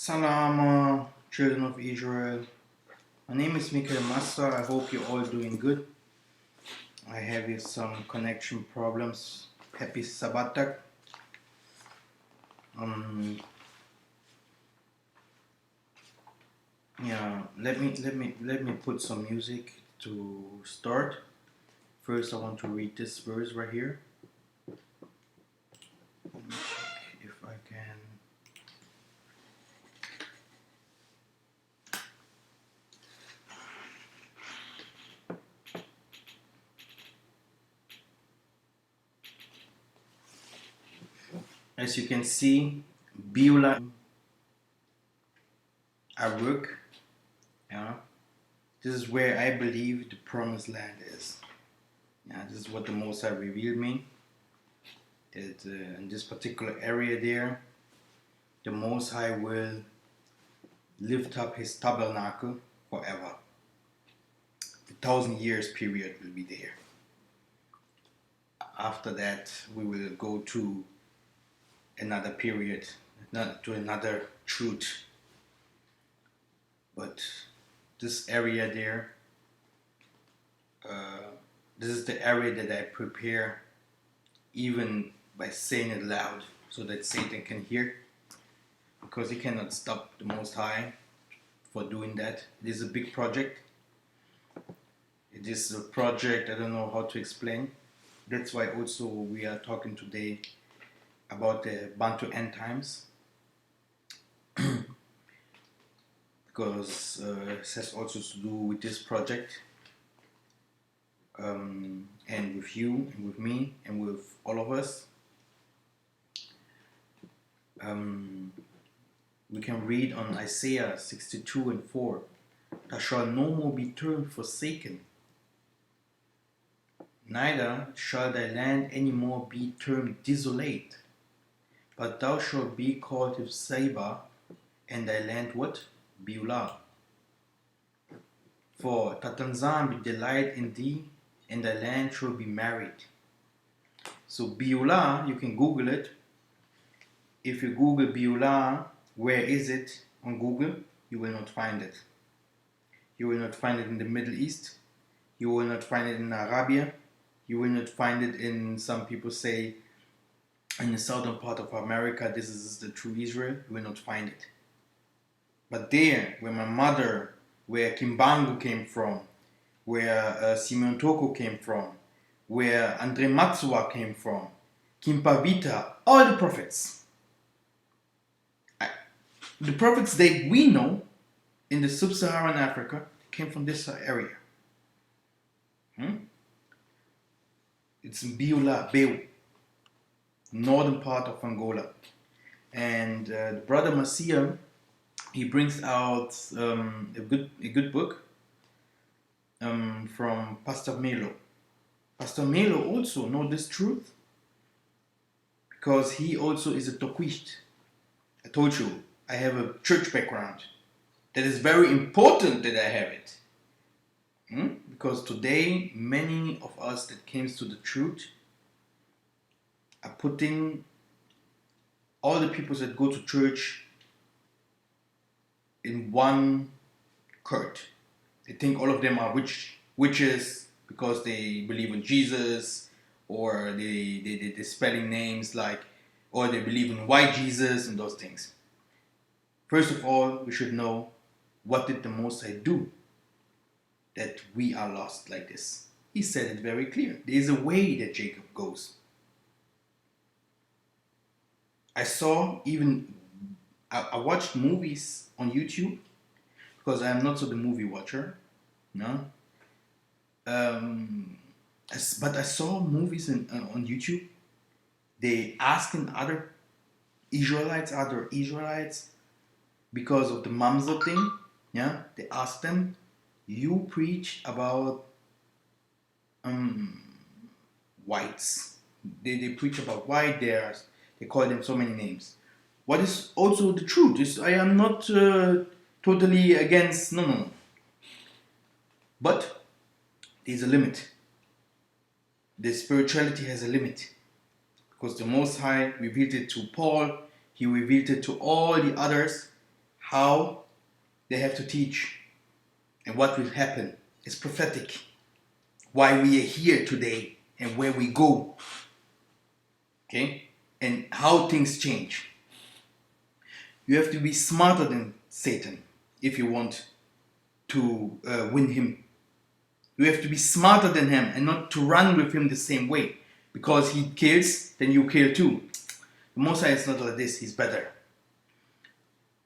Salam, children of Israel. My name is Mikhael Massa. I hope you're all doing good. I have here some connection problems. Happy Sabbatak. Let me put some music to start. First, I want to read this verse right here. Let me check if I can. As you can see, Beulah, I work. Yeah, this is where I believe the promised land is. Yeah, this is what the Most High revealed me. That in this particular area there, the Most High will lift up His tabernacle forever. The 1,000 years period will be there. After that, we will go to another period, to another truth. But this area there, this is the area that I prepare even by saying it loud so that Satan can hear, because he cannot stop the Most High for doing that. It is a big project. It is a project I don't know how to explain. That's why also we are talking today about the Bantu end times, because it has also to do with this project, and with you and with me and with all of us. We can read on Isaiah 62 and 4, "Thou shalt no more be termed forsaken, neither shall thy land any more be termed desolate, but thou shalt be called Seba, and thy land what? Beulah. For Tatanzan will delight in thee, and thy land shall be married." So Beulah, you can Google it. If you Google Beulah, where is it on Google, you will not find it. You will not find it in the Middle East. You will not find it in Arabia. You will not find it in, some people say, in the southern part of America, this is the true Israel. You will not find it. But there, where my mother, where Kimbangu came from, where Simeon Toko came from, where Andre Matsua came from, Kimpavita, all the prophets. The prophets that we know in the sub-Saharan Africa came from this area. It's in Beulah, northern part of Angola. And the brother Massa, he brings out a good book from Pastor Melo. Pastor Melo also knows this truth, because he also is a Tokwist. I told you, I have a church background. That is very important that I have it. Because today, many of us that came to the truth are putting all the people that go to church in one court. They think all of them are witches because they believe in Jesus, or they're spelling names like, or they believe in white Jesus and those things. First of all, we should know, what did the Most High do that we are lost like this? He said it very clear. There is a way that Jacob goes. I watched movies on YouTube, because I am not so the movie watcher, no. But I saw movies on YouTube. They asking other Israelites, because of the Mamza thing. Yeah, they asked them, you preach about whites. They preach about white. They call them so many names. What is also the truth is, I am not totally against, no. But there's a limit. The spirituality has a limit, because the Most High revealed it to Paul. He revealed it to all the others, how they have to teach and what will happen. It's prophetic. Why we are here today and where we go. Okay? And how things change. You have to be smarter than Satan if you want to win him. You have to be smarter than him and not to run with him the same way. Because he kills, then you kill too. The Massa is not like this, he's better.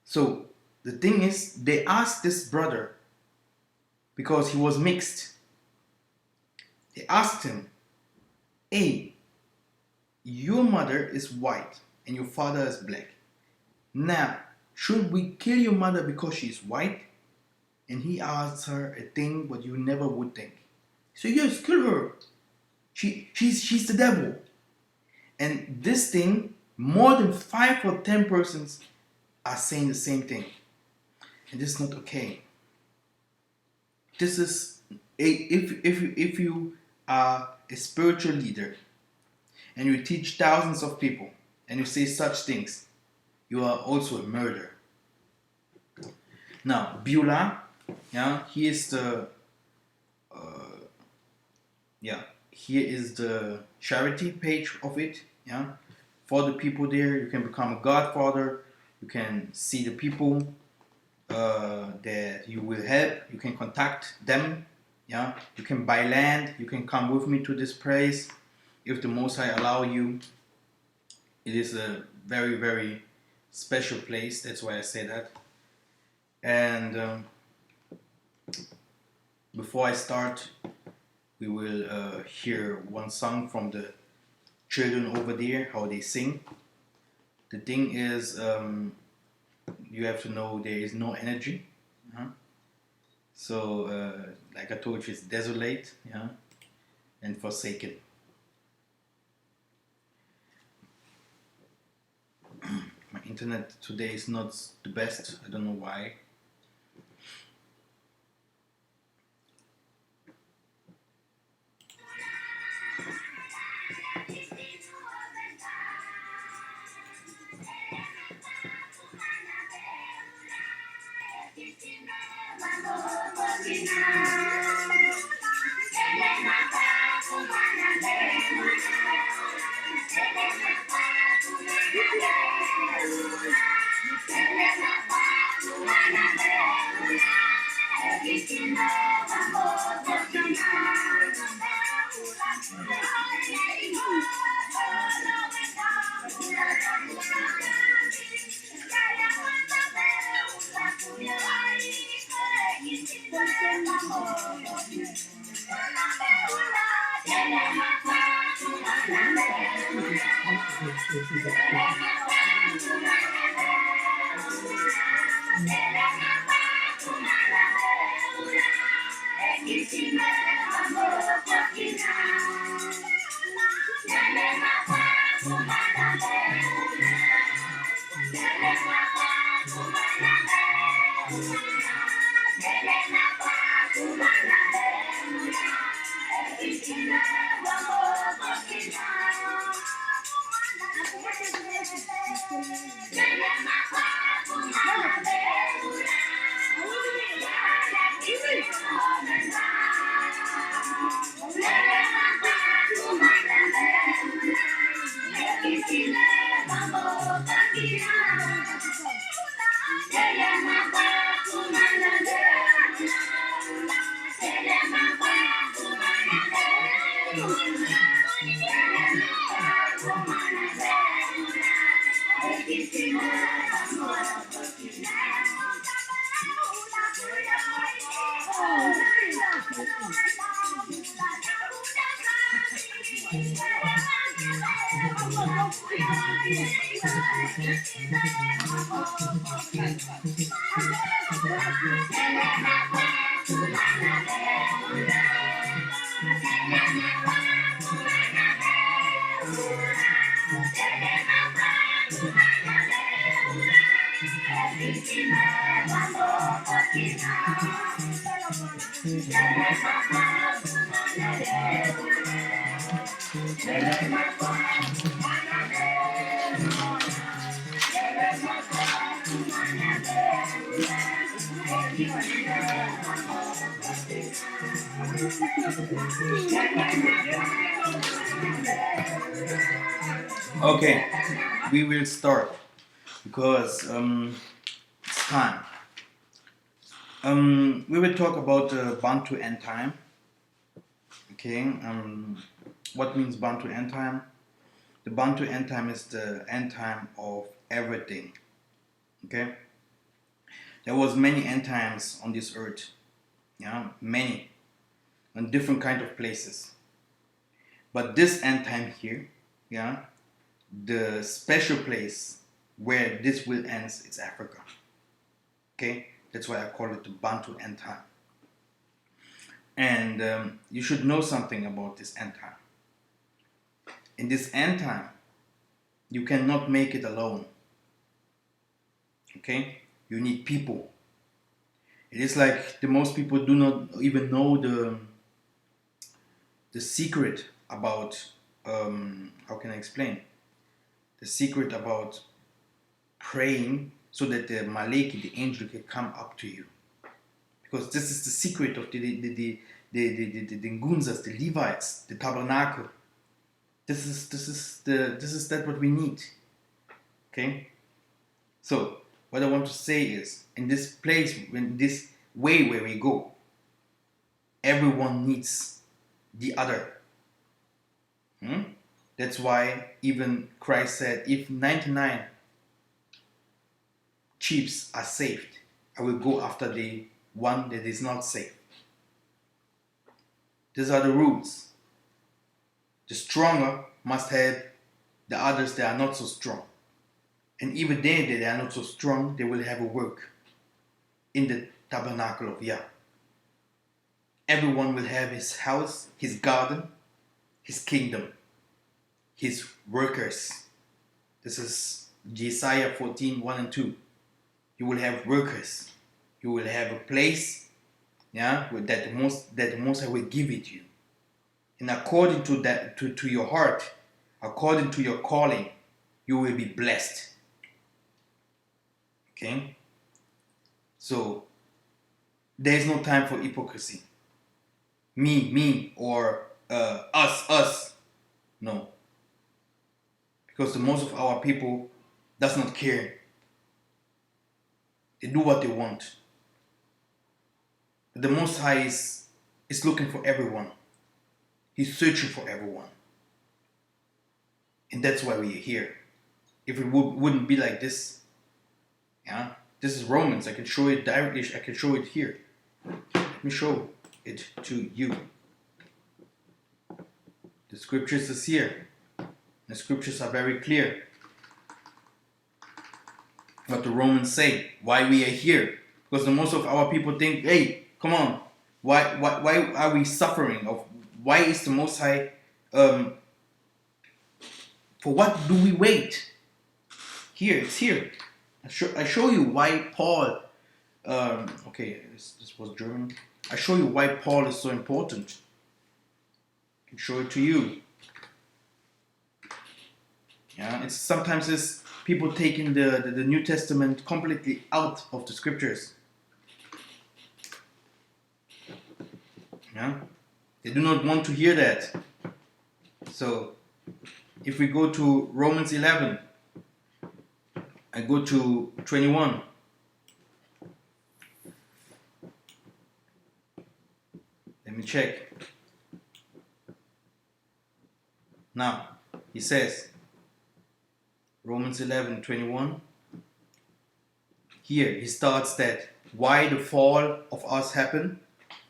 So the thing is, they asked this brother, because he was mixed. They asked him, hey, your mother is white and your father is black. Now, should we kill your mother because she's white? And he asked her a thing what you never would think. So yes, kill her. She's the devil. And this thing, more than 5 or 10 persons are saying the same thing. And this is not okay. This is if you are a spiritual leader and you teach thousands of people and you say such things, you are also a murderer. Now, Beulah, here is the charity page of it. For the people there, you can become a godfather. You can see the people that you will help. You can contact them. You can buy land. You can come with me to this place if the Most High allow you. It is a very, very special place. That's why I say that. And before I start, we will hear one song from the children over there, how they sing. The thing is, you have to know there is no energy. So, like I told you, it's desolate, and forsaken. My internet today is not the best. I don't know why. Okay, we will start because it's time. We will talk about Bantu end time. Okay, what means Bantu end time? The Bantu end time is the end time of everything. Okay, there was many end times on this earth. Yeah, many, in different kind of places. But this end time here, yeah, the special place where this will end is Africa. Okay, that's why I call it the Bantu end time. And you should know something about this end time. In this end time, you cannot make it alone. Okay, you need people. It is like the most people do not even know the secret about how can I explain the secret about praying so that the Maleki, the angel, can come up to you, because this is the secret of the Ngunzas, the Levites, the tabernacle. This is that what we need. Okay, so what I want to say is, in this place, in this way where we go, everyone needs the other. That's why even Christ said, if 99 sheep are saved, I will go after the one that is not saved. These are the rules. The stronger must help the others that are not so strong. And even they that are not so strong, they will have a work in the tabernacle of Yah. Everyone will have his house, his garden, his kingdom, his workers. This is Isaiah 14, 1 and 2. You will have workers. You will have a place, yeah, that the Most High will give it you. And according to that, to your heart, according to your calling, you will be blessed. Okay? So there is no time for hypocrisy. Me, or us. No. Because the most of our people does not care. They do what they want. But the Most High is looking for everyone. He's searching for everyone. And that's why we are here. If it wouldn't be like this, yeah, this is Romans. I can show it directly. I can show it here. Let me show it to you. The scriptures is here. The scriptures are very clear. What the Romans say, why we are here. Because the most of our people think, hey, come on, why are we suffering? Of why is the Most High? For what do we wait? Here, it's here. I show you why Paul. Okay, this was German. I show you why Paul is so important. I can show it to you. Yeah, it's sometimes it's people taking the New Testament completely out of the scriptures. Yeah, they do not want to hear that. So, if we go to Romans 11, I go to 21. Let me check. Now, he says, Romans 11, 21. Here, he starts that why the fall of us happened.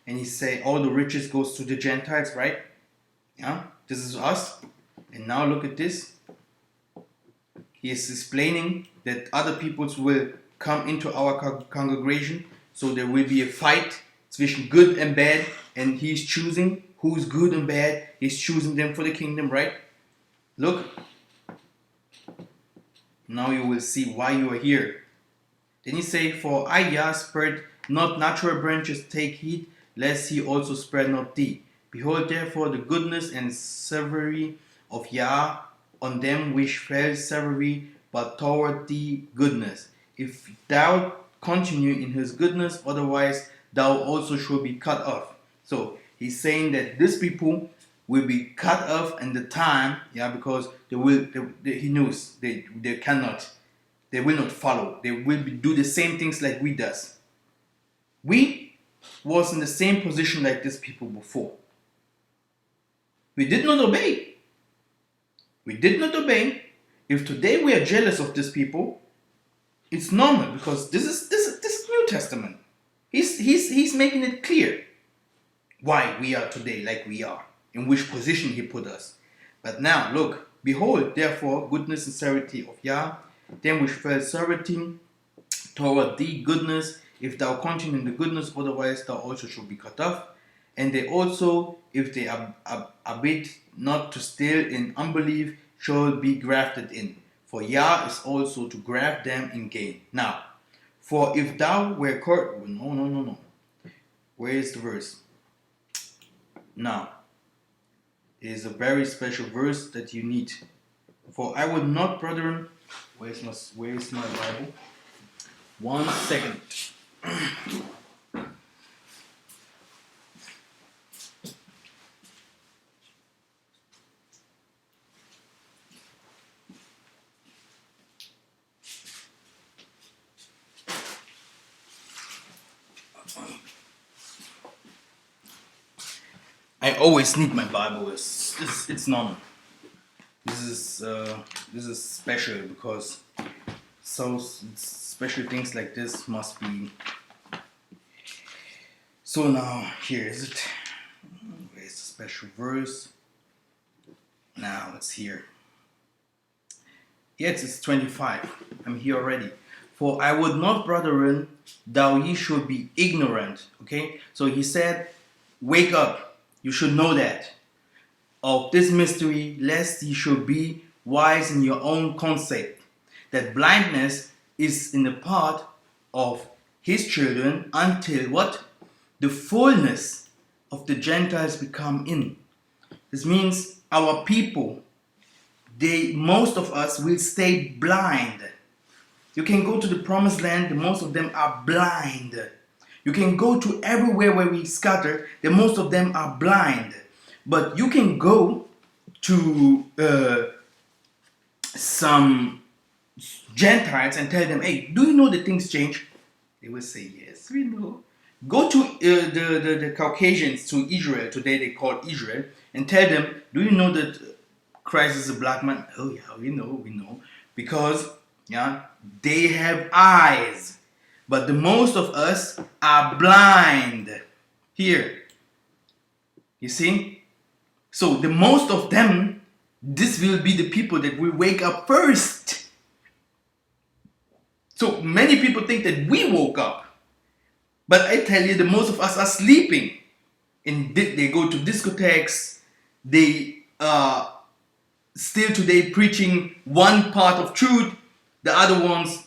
And he say all the riches goes to the Gentiles, right? Yeah, this is us. And now look at this. He is explaining that other peoples will come into our congregation. So there will be a fight between good and bad. And he's choosing who is good and bad. He's choosing them for the kingdom, right? Look. Now you will see why you are here. Then he say, for I, Yah, spread not natural branches, take heed, lest he also spread not thee. Behold therefore the goodness and savory of Yah on them which fell savory, but toward thee goodness. If thou continue in his goodness, otherwise thou also shalt be cut off. So he's saying that these people will be cut off in the time, because he knows they cannot, they will not follow. They will do the same things like we does. We was in the same position like these people before. We did not obey. We did not obey. If today we are jealous of these people, it's normal, because this is New Testament. He's making it clear why we are today like we are, in which position he put us. But now look, behold, therefore, goodness and sincerity of Yah, them which fell serving toward thee goodness, if thou continue in the goodness, otherwise thou also shalt be cut off. And they also, if they abide not to still in unbelief, shall be grafted in. For Yah is also to graft them in gain. Now, for if thou were no. Where is the verse? Now, it is a very special verse that you need. For I would not, brethren, where is my Bible? 1 second. I always need my Bible. It's normal. This is special, because so special things like this must be. So now here is it. Where's the special verse? Now it's here. Yes, it's 25. I'm here already. For I would not, brethren, thou ye should be ignorant. Okay, so he said, wake up. You should know that of this mystery, lest ye should be wise in your own concept, that blindness is in the part of his children until what? The fullness of the Gentiles become in. This means our people, most of us will stay blind. You can go to the promised land, most of them are blind. You can go to everywhere where we scatter, most of them are blind. But you can go to some Gentiles and tell them, hey, do you know that things change? They will say, yes, we know. Go to the Caucasians, to Israel, today they call Israel, and tell them, do you know that Christ is a black man? Oh yeah, we know. Because they have eyes. But the most of us are blind. Here. You see? So the most of them, this will be the people that will wake up first. So many people think that we woke up. But I tell you, the most of us are sleeping. And they go to discotheques. They are still today preaching one part of truth. The other ones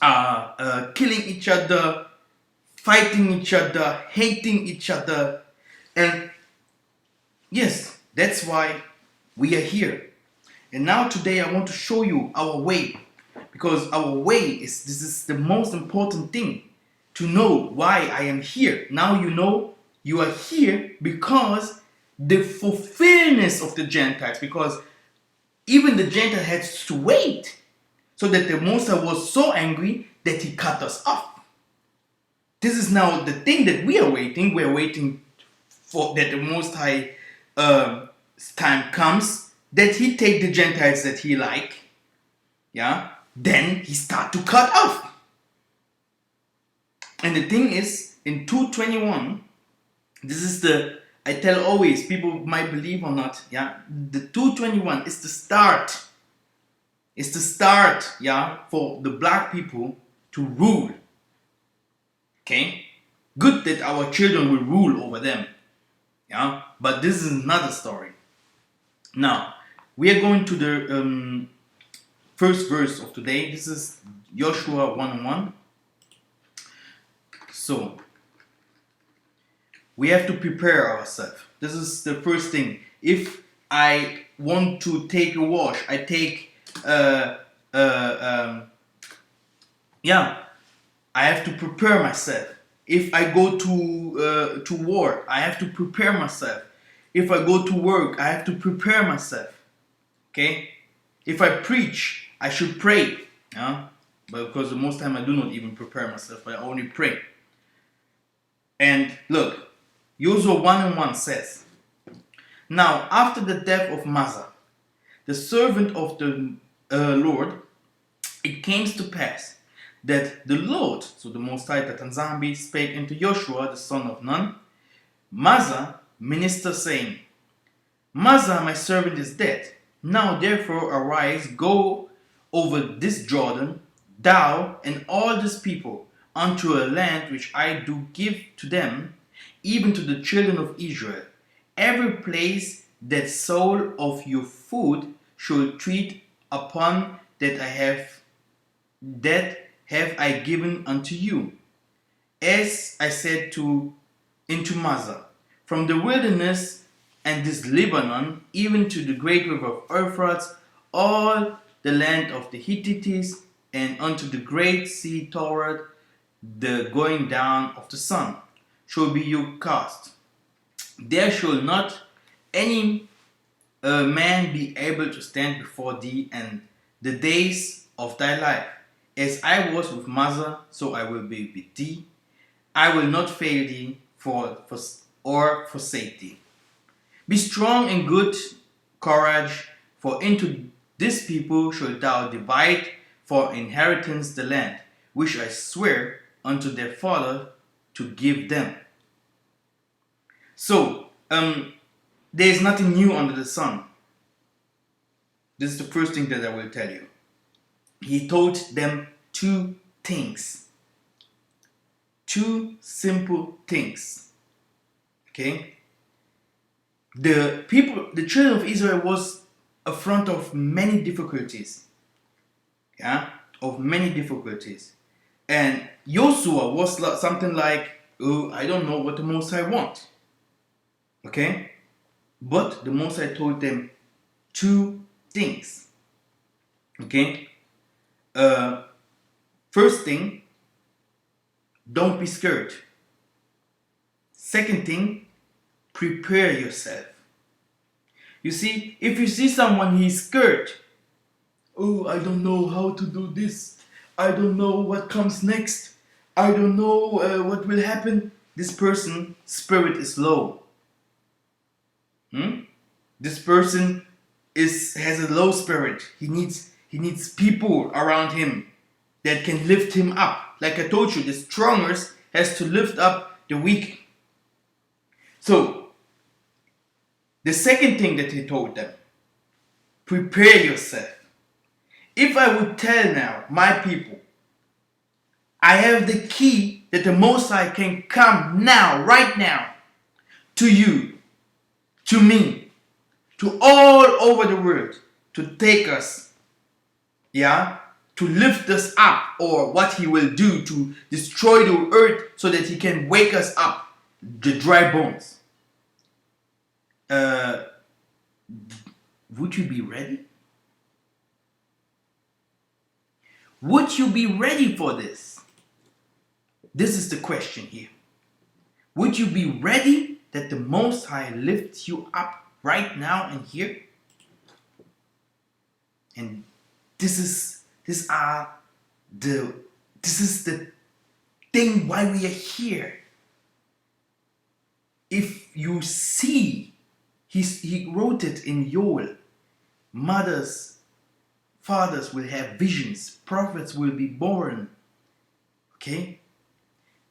are killing each other, fighting each other, hating each other. And yes, that's why we are here. And now today I want to show you our way, because our way this is the most important thing, to know why I am here. Now you know you are here because the fulfillment of the Gentiles, because even the Gentile had to wait, so that the Most High was so angry that he cut us off. This is now the thing that we are waiting. We are waiting for that the Most High time comes, that he take the Gentiles that he like. Then he start to cut off. And the thing is, in 2:21, this is I tell always, people might believe or not, the 2:21 is the start. It's the start, for the black people to rule. Okay? Good that our children will rule over them. But this is another story. Now, we are going to the first verse of today. This is Joshua 1:1. So, we have to prepare ourselves. This is the first thing. If I want to take a wash, I take I have to prepare myself If I go to war, I have to prepare myself. If I go to work, I have to prepare myself. Okay? If I preach, I should pray. But because the most time I do not even prepare myself, I only pray. And look, Joshua 1:1 says, "Now after the death of Massa, the servant of the Lord, it came to pass that the Lord," so the Most High Tatanzambi, "spake unto Joshua the son of Nun, Massa, minister, saying, Massa, my servant, is dead. Now therefore arise, go over this Jordan, thou and all this people, unto a land which I do give to them, even to the children of Israel. Every place that soul of your food shall treat upon that have I given unto you, as I said into Massa, from the wilderness and this Lebanon, even to the great river of Euphrates, all the land of the Hittites, and unto the great sea toward the going down of the sun, shall be your cast. There shall not any man be able to stand before thee, and the days of thy life. As I was with Massa, so I will be with thee. I will not fail thee or forsake thee. Be strong and good courage, for into this people shalt thou divide for inheritance the land, which I swear unto their father to give them." So, there is nothing new under the sun. This is the first thing that I will tell you. He told them two things. Two simple things. Okay? The children of Israel was in front of many difficulties. Yeah? Of many difficulties. And Joshua was something like, "Oh, I don't know what the Most High want." Okay? But the Most High told them two things. Okay? First thing, don't be scared. Second thing, prepare yourself. You see, if you see someone, he's scared. "Oh, I don't know how to do this. I don't know what comes next. I don't know what will happen." This person's spirit is low. This person has a low spirit. He needs people around him that can lift him up. Like I told you, the strongest has to lift up the weak. So, the second thing that he told them, prepare yourself. If I would tell now my people, I have the key that the Most High can come now, right now, to you, to me, to all over the world, to take us, to lift us up, or what he will do to destroy the earth so that he can wake us up, the dry bones. Would you be ready? Would you be ready for this? This is the question here. Would you be ready that the Most High lifts you up right now and here? And this is the thing why we are here. If you see, he wrote it in Joel, mothers, fathers will have visions, prophets will be born. Okay?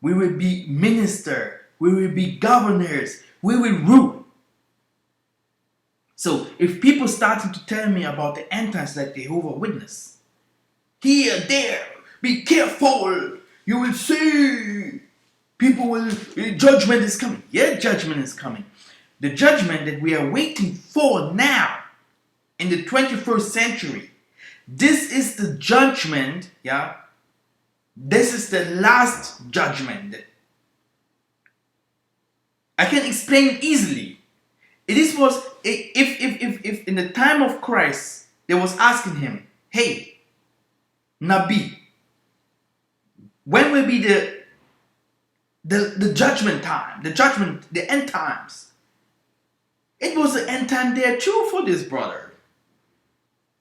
We will be minister, we will be governors, we will rule. So if people started to tell me about the end times like Jehovah's Witness, here, there, be careful, you will see, judgment is coming. Yeah, judgment is coming. The judgment that we are waiting for now in the 21st century, this is the judgment, this is the last judgment. I can explain it easily. If in the time of Christ, they was asking him, "Hey, Nabi, when will be the judgment time, the end times. It was the end time there too for this brother.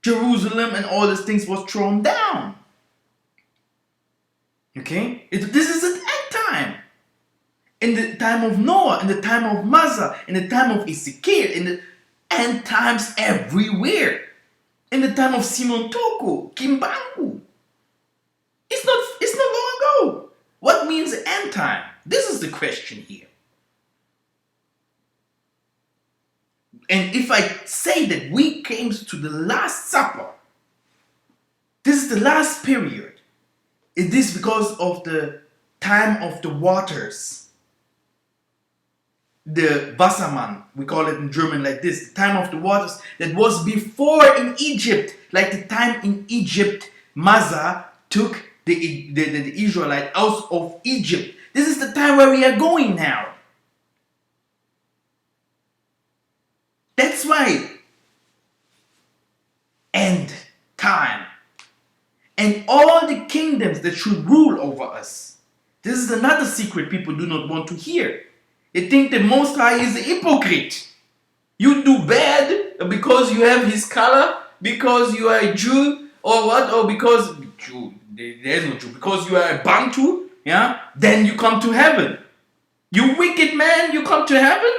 Jerusalem and all these things was thrown down. Okay? This is an end time. In the time of Noah, in the time of Massa, in the time of Ezekiel, in the end times everywhere. In the time of Simon Toko, Kimbangu. It's not long ago. What means end time? This is the question here. And if I say that we came to the Last Supper, this is the last period. Is this because of the time of the waters? The Wassermann, we call it in German like this, the time of the waters that was before in Egypt, like the time in Egypt, Massa took the Israelites out of Egypt. This is the time where we are going now. That's why end time. And all the kingdoms that should rule over us. This is another secret people do not want to hear. They think the Most High is a hypocrite. You do bad because you have his color, because you are a Jew, or what? Or because Jew, there is no Jew. Because you are a Bantu, yeah? Then you come to heaven. You wicked man, you come to heaven?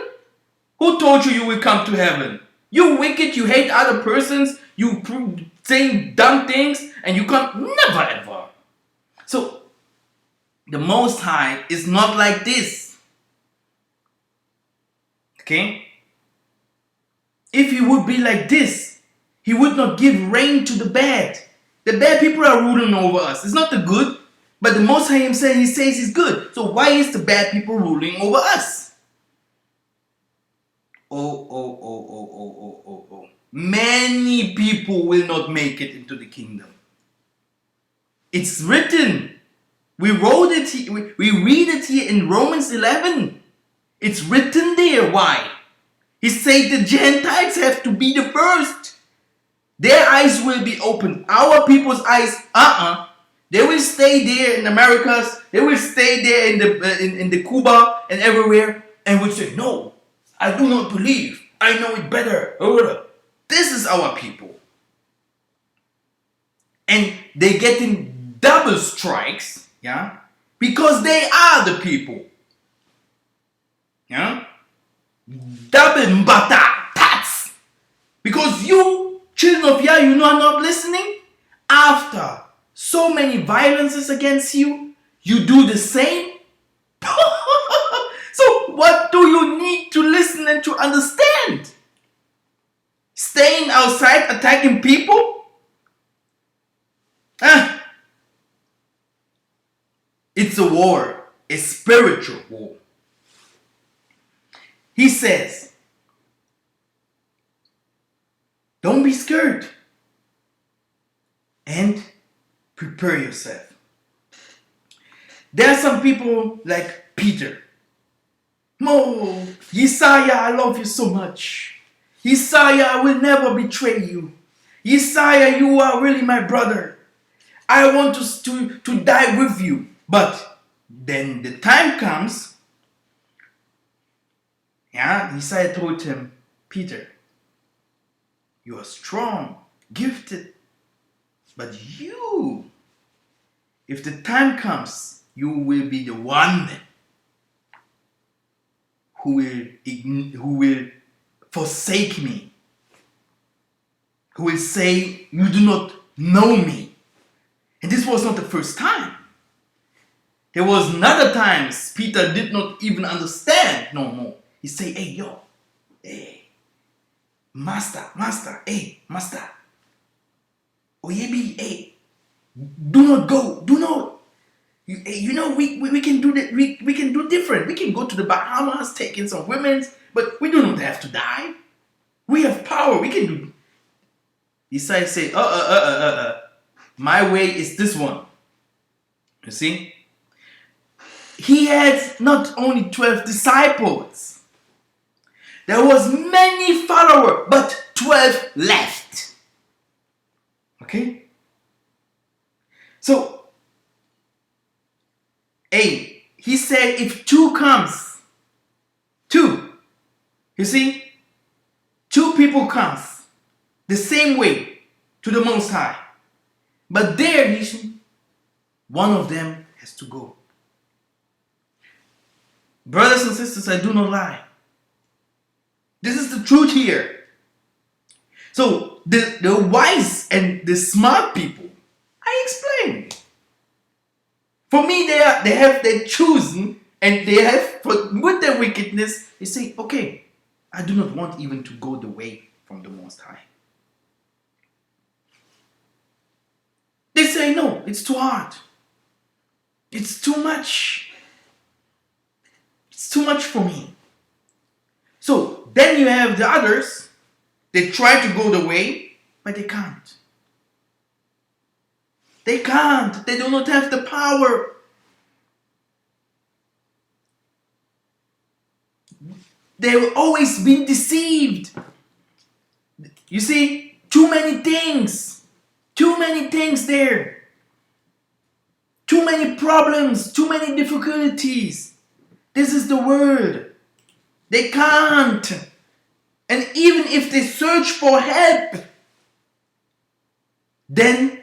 Who told you you will come to heaven? You wicked, you hate other persons, you saying dumb things, and you come, never ever. So, the Most High is not like this. Okay? If he would be like this, he would not give rain to the bad. The bad people are ruling over us. It's not the good, but the Most High himself, he says he's good. So why is the bad people ruling over us? Oh. Many people will not make it into the kingdom. It's written. We wrote it. We read it here in Romans 11. It's written there. Why? He said the Gentiles have to be the first. Their eyes will be opened. Our people's eyes, they will stay there in Americas. They will stay there in the Cuba and everywhere, and will say, no, I do not believe. I know it better. This is our people. And they getting double strikes, yeah, because they are the people. Yeah? Double mbata tats. Because you, children of Yah, you know I'm not listening. After so many violences against you, you do the same. So what do you need to listen and to understand? Staying outside attacking people? It's a war, a spiritual war. He says, don't be scared and prepare yourself. There are some people like Peter. Oh, Yesaya, I love you so much. Yesaya, I will never betray you. Yesaya, you are really my brother. I want to die with you. But then the time comes. Yeah, Yesaya told him, Peter, you are strong, gifted. But you, if the time comes, you will be the one who will forsake me, who will say, you do not know me. And this was not the first time. There was another times Peter did not even understand no more. He say, hey, master, hey, master. Oyebi, hey, do not go, do not. You know, we can do that. We can do different. We can go to the Bahamas, take in some women, but we do not have to die. We have power. We can do. Isaiah say, my way is this one. You see, he had not only 12 disciples. There was many followers, but 12 left. Okay, so. He He said if two comes, two, you see, two people comes the same way to the Most High, but there one of them has to go. Brothers and sisters, I do not lie. This is the truth here. So the wise and the smart people, I explained. For me, they chosen, and they have, with their wickedness, they say, okay, I do not want even to go the way from the Most High. They say, no, it's too hard. It's too much. It's too much for me. So then you have the others, they try to go the way, but they can't. They can't. They do not have the power. They've always been deceived. You see, too many things. Too many things there. Too many problems. Too many difficulties. This is the word. They can't. And even if they search for help, then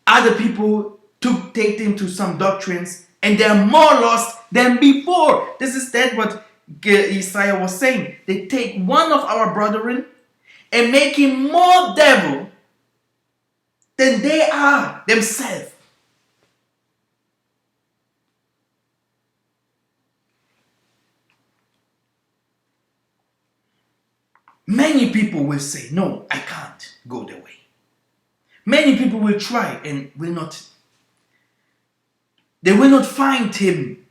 other people take them to some doctrines and they are more lost than before. This is what Isaiah was saying. They take one of our brethren and make him more devil than they are themselves. Many people will say, no, I can't go the way. Many people will try and they will not find him.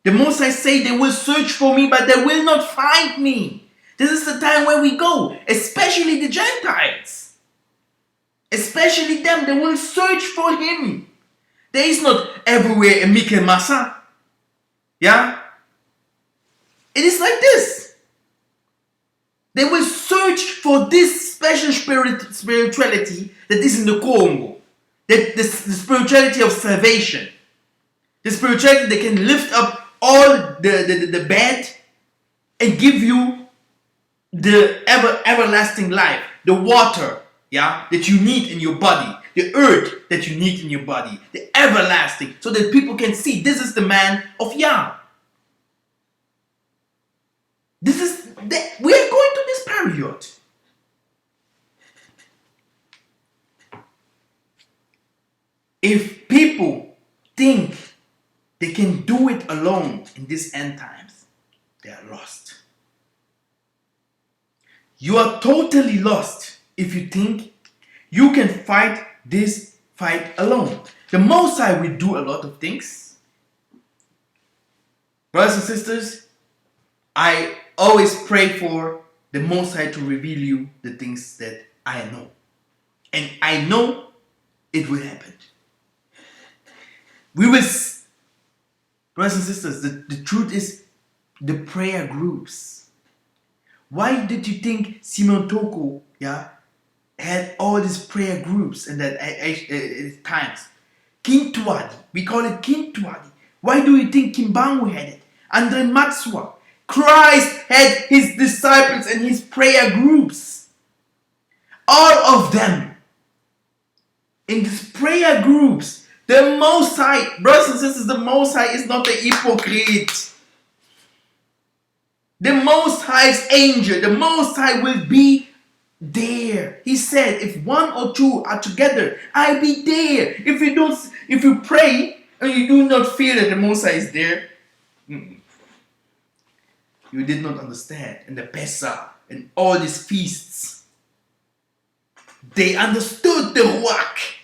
The Most High say they will search for me, but they will not find me. This is the time where we go, especially the Gentiles. Especially them, they will search for him. There is not everywhere a Mikhael Massa. Yeah? It is like this. They will search for this special spirituality that is in the Congo. The spirituality of salvation. The spirituality that can lift up all the bad and give you the everlasting life. The water, yeah, that you need in your body. The earth that you need in your body. The everlasting. So that people can see this is the man of Yah. We are going to this period. If people think they can do it alone in these end times, they are lost. You are totally lost if you think you can fight this fight alone. The Most High will do a lot of things. Brothers and sisters, I always pray for the Most High to reveal you the things that I know. And I know it will happen. We will, brothers and sisters, the truth is the prayer groups. Why did you think Simon Toko, had all these prayer groups and that times? Kintuadi, we call it Kintuadi. Why do you think Kimbangu had it? Andre Matsua. Christ had his disciples and his prayer groups. All of them. In these prayer groups, the Most High, brothers and sisters, the Most High is not a hypocrite. The Most High's angel, the Most High will be there. He said, if one or two are together, I'll be there. If you pray and you do not feel that the Most High is there, you did not understand. And the Pesa and all these feasts, they understood the Ruach.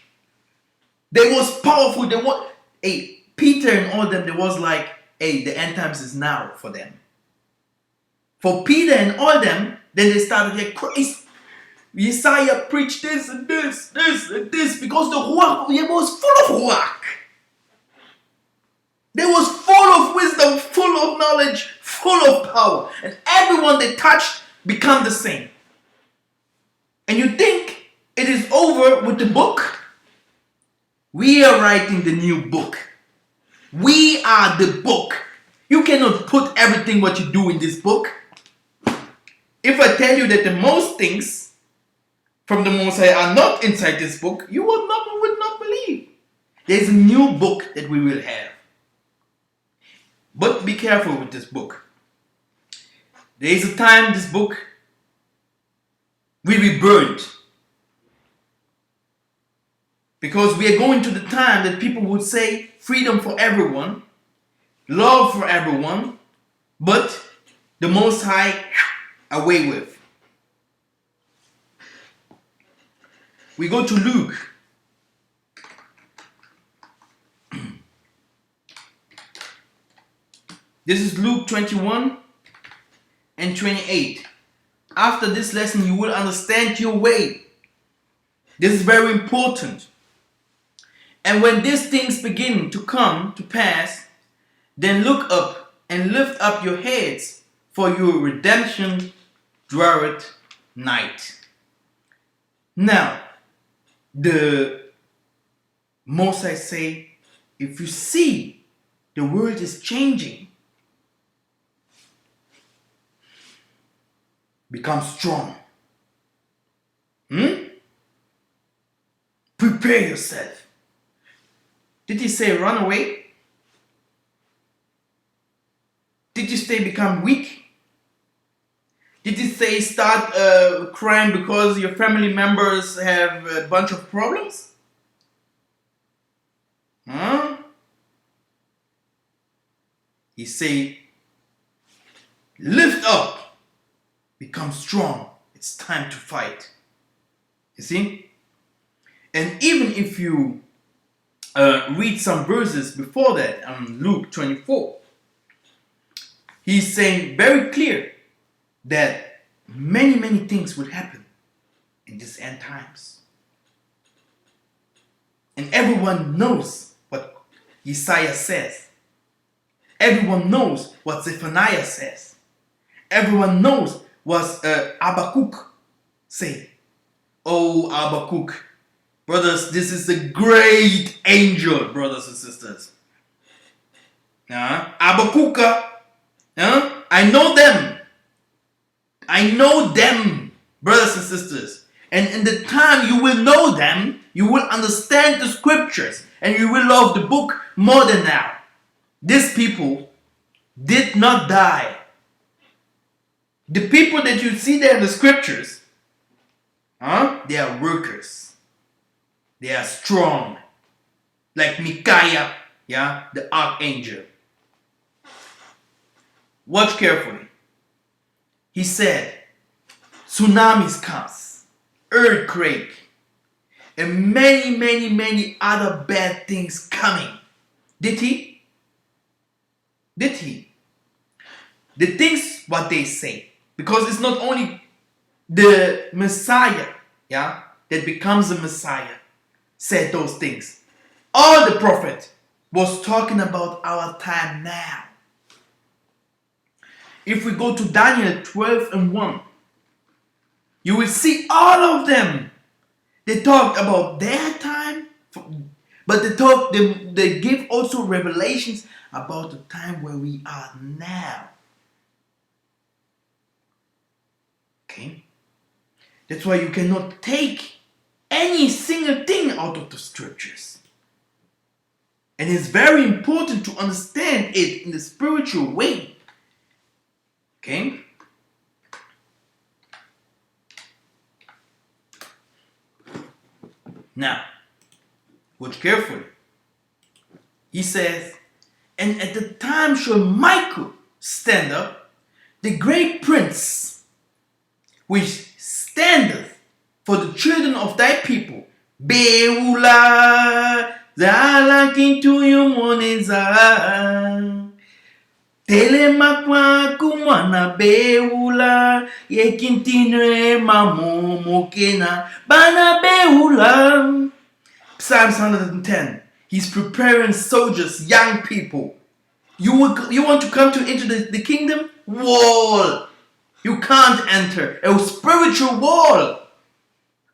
They was powerful. Peter and all them, they was like, the end times is now for them. For Peter and all them, then they started like, Christ, Isaiah preached this and this and this, because the Ruach, it was full of Ruach. They was full of wisdom, full of knowledge, full of power. And everyone they touched become the same. And you think it is over with the book? We are writing the new book. We are the book. You cannot put everything what you do in this book. If I tell you that the most things from the Most High are not inside this book, you would not believe. There's a new book that we will have. But be careful with this book. There is a time this book will be burnt. Because we are going to the time that people would say freedom for everyone, love for everyone, but the Most High away with. We go to Luke. This is Luke 21 and 28. After this lesson, you will understand your way. This is very important. And when these things begin to come to pass, then look up and lift up your heads, for your redemption draweth nigh. Now, the Most High say, if you see the world is changing, become strong. Prepare yourself. Did he say run away? Did you say become weak? Did he say start crying because your family members have a bunch of problems? He say lift up, become strong. It's time to fight. You see? And even if you read some verses before that, Luke 24, he's saying very clear that many things will happen in these end times. And everyone knows what Isaiah says. Everyone knows what Zephaniah says. Everyone knows what Habakkuk say. Oh, Habakkuk. Brothers, this is a great angel, brothers and sisters. Habakkuk, I know them. I know them, brothers and sisters. And in the time you will know them, you will understand the scriptures, and you will love the book more than now. These people did not die. The people that you see there in the scriptures, they are workers. They are strong. Like Mikhael, the archangel. Watch carefully. He said, tsunamis comes, earthquake, and many other bad things coming. Did he? Did he? The things what they say. Because it's not only the Messiah, that becomes the Messiah, said those things. All the prophet was talking about our time now. If we go to Daniel 12 and 1, you will see all of them. They talked about their time, but they give also revelations about the time where we are now. Okay? That's why you cannot take any single thing out of the scriptures. And it's very important to understand it in the spiritual way. Okay? Now, watch carefully. He says, and at the time shall Michael stand up, the great prince, which standeth for the children of thy people. Beulah, zalakintu yumoneza. Telemakwa kumwana Beulah, yekintinwe mamomokena, bana Beulah. Psalms 110. He's preparing soldiers, young people. You want to come into the kingdom? Wall. You can't enter. A spiritual wall.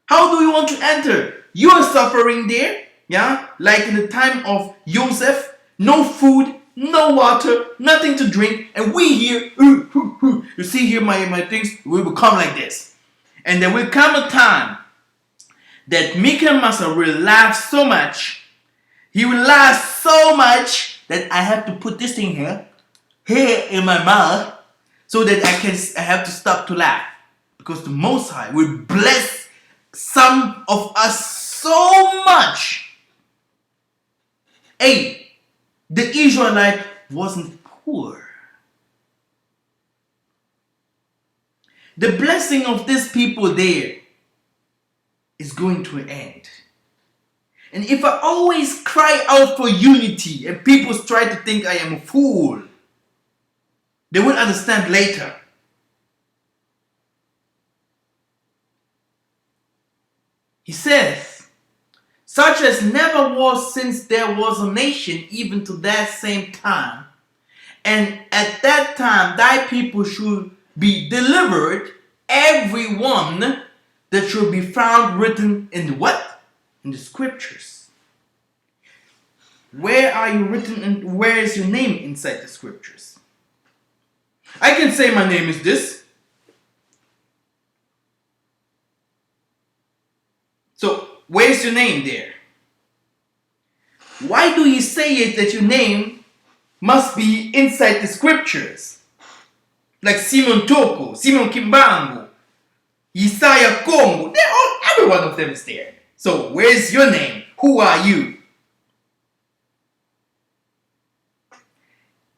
How do you want to enter? You are suffering there. Like in the time of Joseph, No food, no water, nothing to drink, and we here, you see here my things, we will come like this. And there will come a time that Mikhael Massa will laugh so much, he will laugh so much that I have to put this thing here in my mouth, so that I have to stop to laugh. Because the Most High will bless some of us so much. Hey, the Israelite wasn't poor. The blessing of these people there is going to end. And if I always cry out for unity and people try to think I am a fool, they will understand later. He says, such as never was since there was a nation, even to that same time. And at that time, thy people should be delivered, every one that should be found written in the what? In the scriptures. Where are you written and where is your name inside the scriptures? I can say my name is this. So, where's your name there? Why do you say it that your name must be inside the scriptures? Like Simon Toko, Simon Kimbangu, Isaiah Kongo, every one of them is there. So, where's your name? Who are you?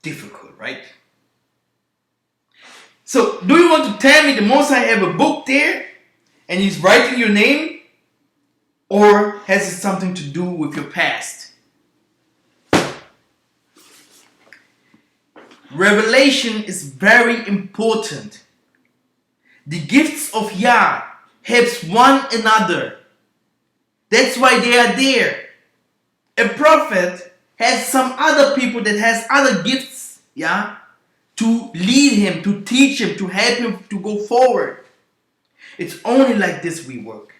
Difficult, right? So, do you want to tell me the Most High have a book there and he's writing your name? Or has it something to do with your past? Revelation is very important. The gifts of Yah helps one another. That's why they are there. A prophet has some other people that has other gifts, yeah, to lead him, to teach him, to help him to go forward. It's only like this we work.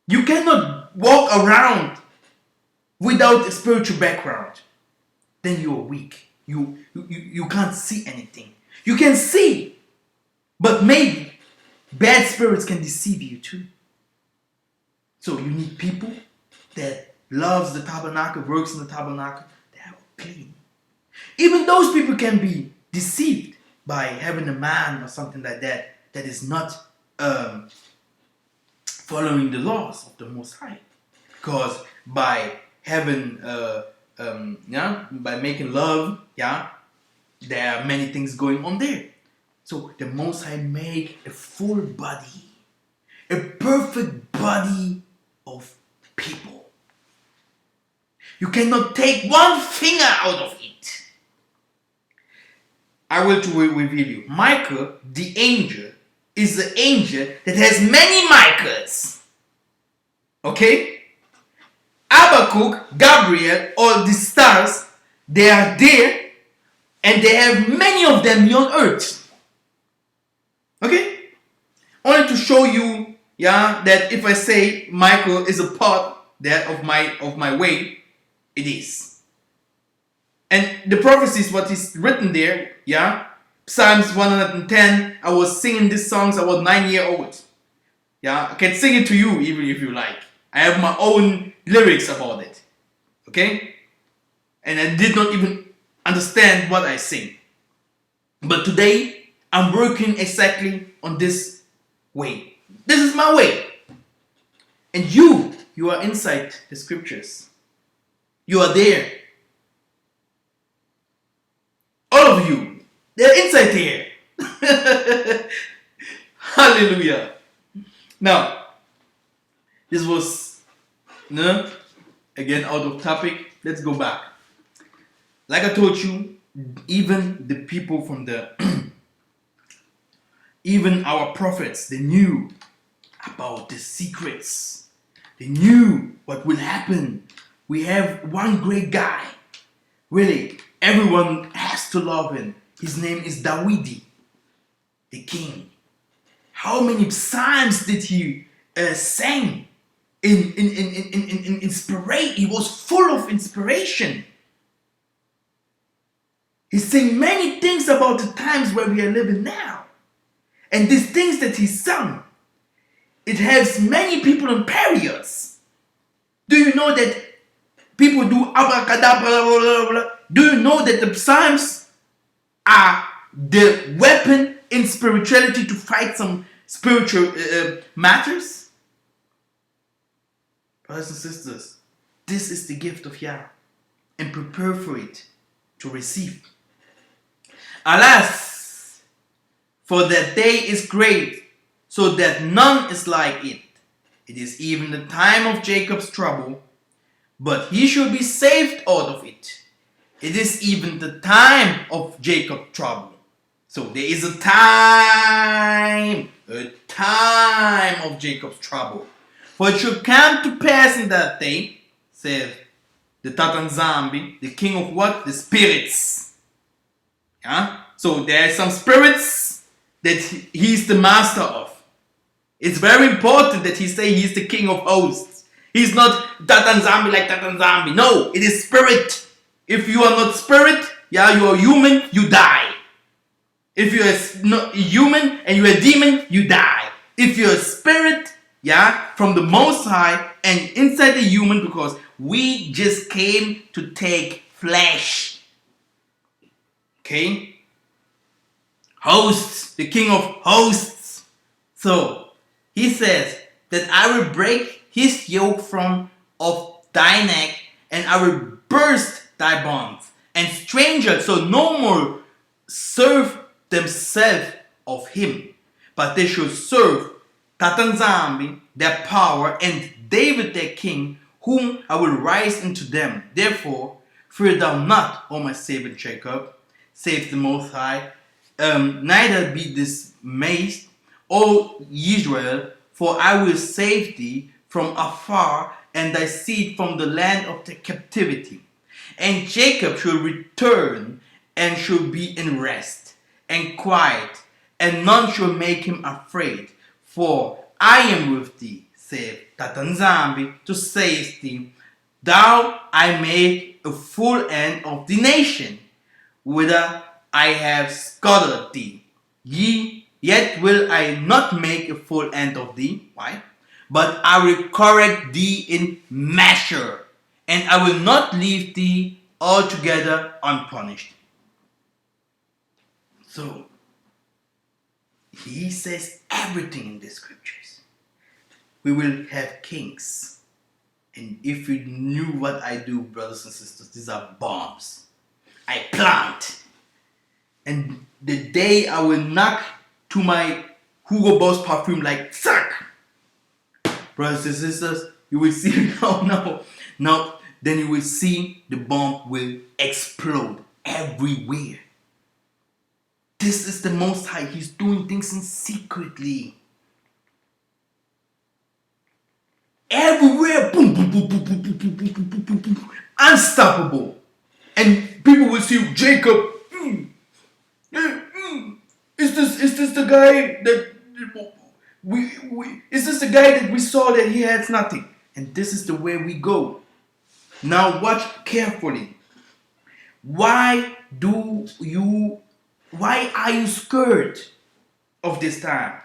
You cannot walk around without a spiritual background. Then you are weak. You can't see anything. You can see, but maybe bad spirits can deceive you too. So you need people that loves the tabernacle, works in the tabernacle, that are clean. Even those people can be deceived by having a man or something like that that is not following the laws of the Most High. Because by having by making love, there are many things going on there. So the Most High make a full body, a perfect body of people. You cannot take one finger out of it. I will reveal you. Michael, the angel, is the angel that has many Michaels. Okay? Habakkuk, Gabriel, all the stars, they are there and they have many of them here on earth. Okay? Only to show you, that if I say Michael is a part there of my way, it is. And the prophecy is what is written there, Psalms 110. I was singing these songs, I was 9 years old. I can sing it to you even if you like. I have my own lyrics about it. Okay? And I did not even understand what I sing. But today, I'm working exactly on this way. This is my way. And you are inside the scriptures. You are there. All of you, they're inside there. Hallelujah. Now, this was again out of topic. Let's go back. Like I told you, even the people from the even our prophets, they knew about the secrets. They knew what will happen. We have one great guy. Really, everyone has to love him. His name is Dawidi, the king. How many psalms did he sing? in inspiration. He was full of inspiration. He's saying many things about the times where we are living now. And these things that he sung, it has many people in periods. Do you know that people do abracadabra, blah, blah, blah? Do you know that the Psalms are the weapon in spirituality to fight some spiritual matters? Brothers and sisters, this is the gift of Yah, and prepare for it to receive. Alas, for that day is great, so that none is like it. It is even the time of Jacob's trouble, but he shall be saved out of it. It is even the time of Jacob's trouble. So there is a time of Jacob's trouble. For it shall come to pass in that day, says the Tatanzambi, the king of what? The spirits. Yeah? So there are some spirits that he's the master of. It's very important that he say he's the king of hosts. He's not Tatanzambi like Tatanzambi. No, it is spirit. If you are not spirit, yeah, you are human, you die. If you are not human and you are a demon, you die. If you're a spirit, yeah, from the Most High and inside the human, because we just came to take flesh. Okay? Hosts, the king of hosts. So, he says that I will break his yoke from off thy neck, and I will burst thy bonds. And strangers so no more serve themselves of him, but they shall serve Tatanzambi, their power, and David their king, whom I will rise into them. Therefore, fear thou not, O my servant Jacob, saith the Most High, neither be dismayed, O Israel, for I will save thee from afar, and thy seed from the land of the captivity. And Jacob shall return, and shall be in rest, and quiet, and none shall make him afraid. For I am with thee, saith Tatanzambi, to save thee. Thou I make a full end of the nation, whither I have scattered thee. Yet will I not make a full end of thee. Why? But I will correct thee in measure, and I will not leave thee altogether unpunished. So, he says everything in the scriptures. We will have kings. And if you knew what I do, brothers and sisters, these are bombs. I plant. And the day I will knock to my Hugo Boss perfume like suck. Brothers and sisters, you will see now, then you will see the bomb will explode everywhere. This is the Most High. He's doing things in secretly. Everywhere, boom, boom, boom, boom, boom, boom, boom, boom, boom, boom, boom, boom, unstoppable. And people will see Jacob. Is this the guy that is this the guy that we saw that he has nothing? And this is the way we go. Now watch carefully. Why are you scared of this time?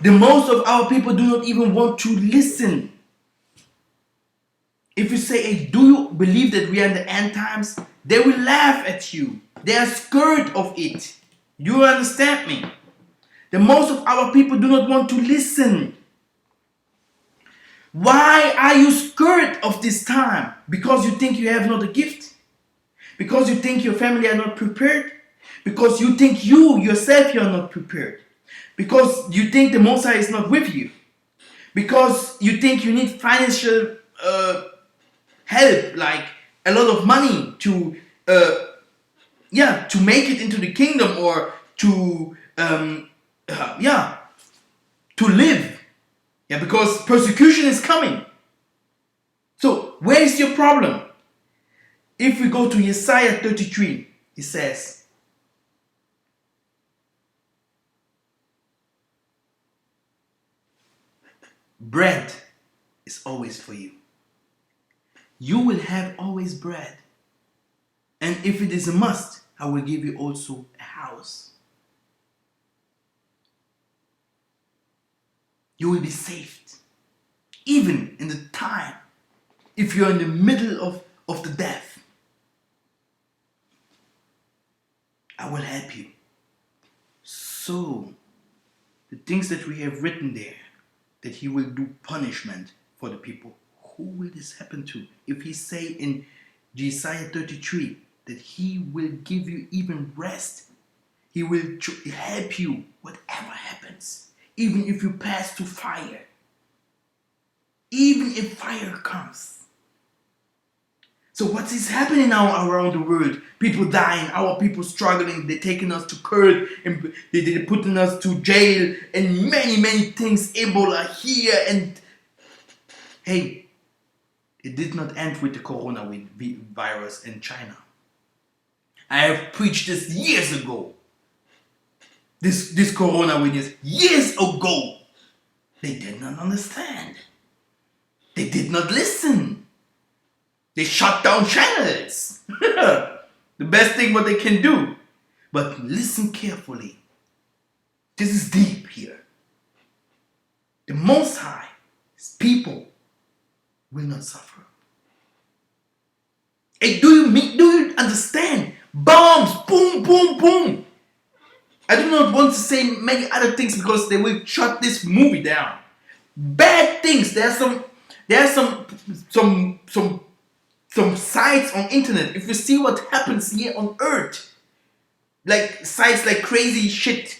The most of our people do not even want to listen. If you say, hey, do you believe that we are in the end times? They will laugh at you. They are scared of it. You understand me? The most of our people do not want to listen. Why are you scared of this time? Because you think you have not a gift? Because you think your family are not prepared? Because you think you yourself you are not prepared? Because you think the Massa is not with you? Because you think you need financial help, like a lot of money to make it into the kingdom, or to live. Yeah, because persecution is coming. So where is your problem? If we go to Isaiah 33, it says, bread is always for you. You will have always bread. And if it is a must, I will give you also a house. You will be saved. Even in the time, if you're in the middle of the death, I will help you. So, the things that we have written there, that he will do punishment for the people, who will this happen to? If he say in Isaiah 33 that he will give you even rest, he will help you whatever happens, even if you pass through fire, even if fire comes. So what is happening now around the world? People dying, our people struggling, they're taking us to court, and they're putting us to jail, and many things, Ebola here, and hey, it did not end with the coronavirus in China. I have preached this years ago. This coronavirus, years ago. They did not understand. They did not listen. They shut down channels. The best thing what they can do. But listen carefully. This is deep here. The Most High, His people, will not suffer. Hey, do you understand? Bombs, boom, boom, boom. I do not want to say many other things because they will shut this movie down. Bad things. There are some sites on internet. If you see what happens here on earth, like sites like crazy shit.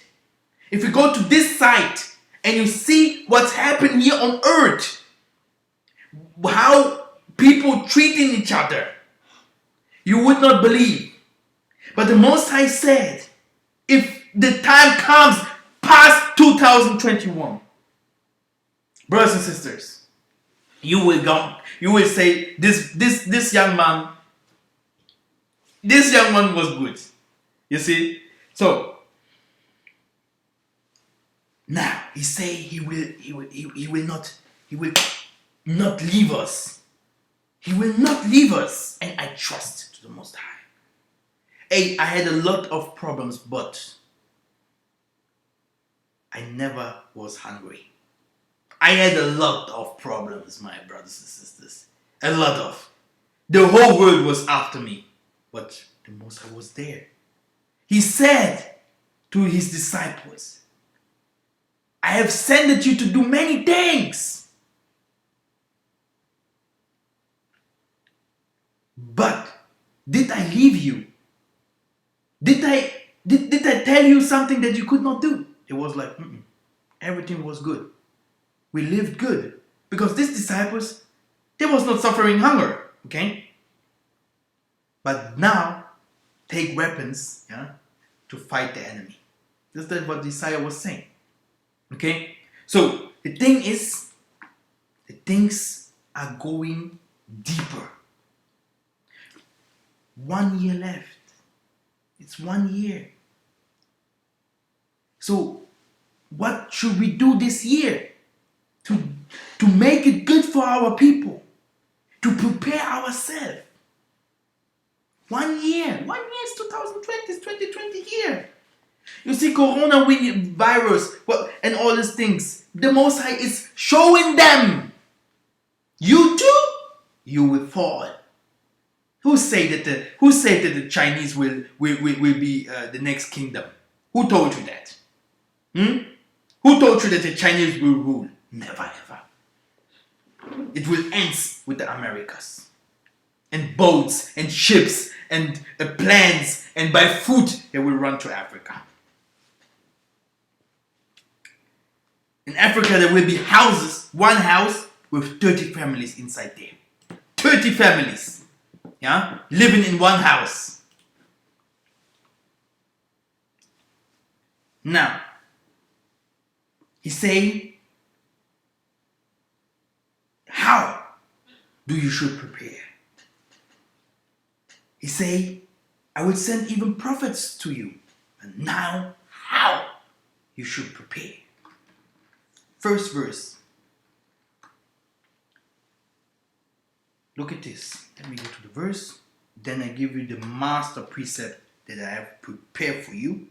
If you go to this site and you see what's happened here on earth, how people treating each other, you would not believe. But the Most High said, if the time comes past 2021, brothers and sisters, you will say this young man was good. You see? So now he say he will not leave us. He will not leave us, and I trust to the Most High. Hey, I had a lot of problems, but I never was hungry. I had a lot of problems, my brothers and sisters. A lot of. The whole world was after me, but the Most High was there. He said to his disciples, I have sent you to do many things. But did I leave you? Did I tell you something that you could not do? It was like, everything was good. We lived good. Because these disciples, they was not suffering hunger. Okay? But now, take weapons, to fight the enemy. That's what Isaiah was saying. Okay? So, the thing is, the things are going deeper. 1 year left. It's 1 year. So, what should we do this year to make it good for our people? To prepare ourselves? 1 year. 1 year is 2020. It's 2020 year. You see, coronavirus and all these things. The Most High is showing them. You too, you will fall. Who said that the Chinese will be the next kingdom? Who told you that? Who told you that the Chinese will rule? Never ever. It will end with the Americas. And boats and ships and planes, and by foot they will run to Africa. In Africa there will be houses, one house with 30 families inside there. 30 families. Living in one house. Now, he's saying, how do you should prepare? He say, I will send even prophets to you. And now, how you should prepare. First verse. Look at this. Let me go to the verse. Then I give you the master precept that I have prepared for you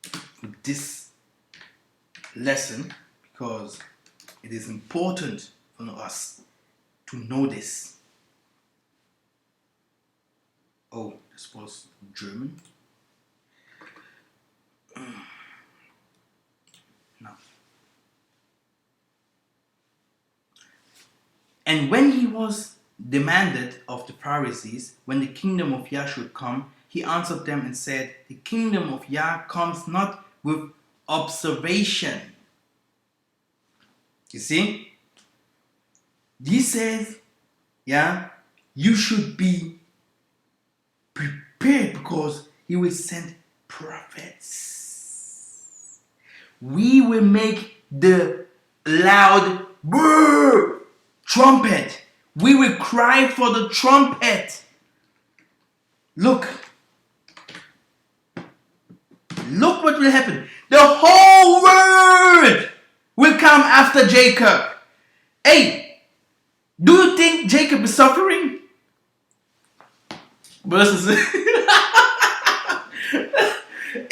for this lesson, because it is important for us to know this. Oh, this was German. No. And when he was demanded of the Pharisees when the kingdom of Yah should come, he answered them and said, the kingdom of Yah comes not with observation. You see? He says, yeah, you should be prepared because he will send prophets. We will make the loud brrr, trumpet. We will cry for the trumpet. Look what will happen. The whole world will come after Jacob. Hey, do you think Jacob is suffering? Versus